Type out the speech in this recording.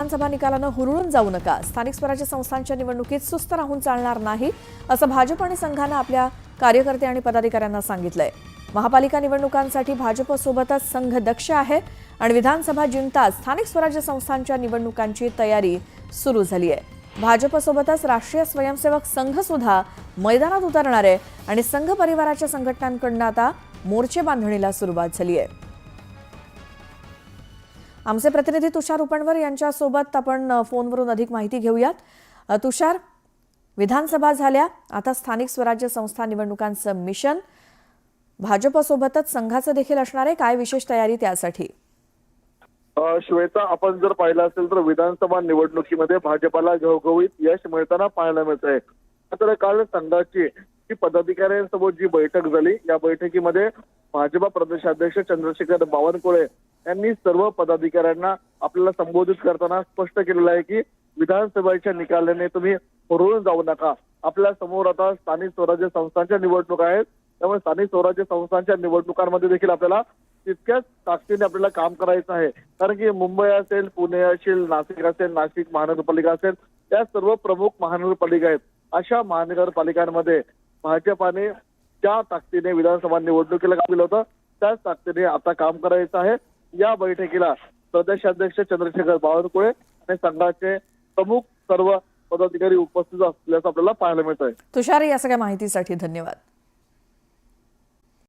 विधानसभा निकालानं हुरळून जाऊ नका, स्थानिक स्वराज्य संस्थांच्या निवडणुकीत सुस्त राहून चालणार नाही, असं भाजप आणि संघानं आपल्या कार्यकर्ते आणि पदाधिकाऱ्यांना सांगितलंय। महापालिका निवडणुकांसाठी भाजपसोबतच संघ दक्ष आहे आणि विधानसभा जिंकताच स्थानिक स्वराज्य संस्थांच्या निवडणुकांची तयारी सुरू झाली आहे। भाजपसोबतच राष्ट्रीय स्वयंसेवक संघ सुद्धा मैदानात उतरणार आहे आणि संघ परिवाराच्या संघटनांकडून आता मोर्चे बांधणीला सुरुवात झाली आहे। आमचे प्रतिनिधी तुषार उपणवर यांच्यासोबत आपण फोनवरून अधिक माहिती घेऊयात। तुषार, विधानसभा झाल्या, आता स्थानिक स्वराज्य संस्था निवडणुकांचं मिशन भाजपसोबतच संघाचं देखील असणार आहे, काय विशेष तयारी त्यासाठी? श्वेता, आपण जर पाहिलं असेल तर विधानसभा निवडणुकीमध्ये भाजपला घवघवीत यश मिळताना पाहायला मिळत आहे। तर काल संघाची जी पदाधिकाऱ्यांसोबत जी बैठक झाली, या बैठकीमध्ये भाजपा प्रदेशाध्यक्ष चंद्रशेखर बावनकुळे यांनी सर्व पदाधिकाऱ्यांना आपल्याला संबोधित करताना स्पष्ट केलेलं आहे की विधानसभेच्या निकालाने तुम्ही हुरळून जाऊ नका। आपल्या समोर आता स्थानिक स्वराज्य संस्थांच्या निवडणुका आहेत, त्यामुळे स्थानिक स्वराज्य संस्थांच्या निवडणुकांमध्ये देखील आपल्याला तितक्याच ताकदीने आपल्याला काम करायचं आहे। कारण की मुंबई असेल, पुणे असेल, नाशिक असेल, नाशिक महानगरपालिका असेल, त्या सर्व प्रमुख महानगरपालिका आहेत। अशा महानगरपालिकांमध्ये भाजपाने ज्या ताकदीने विधानसभा निवडणुकीला काम केलं होतं, त्याच ताकदीने आता काम करायचं आहे। या बैठकीला प्रदेशाध्यक्ष चंद्रशेखर बावनकुळे आणि संघाचे प्रमुख सर्व पदाधिकारी उपस्थित असल्याचं आपल्याला पाहायला मिळत आहे। तुषार, या सगळ्या माहितीसाठी धन्यवाद।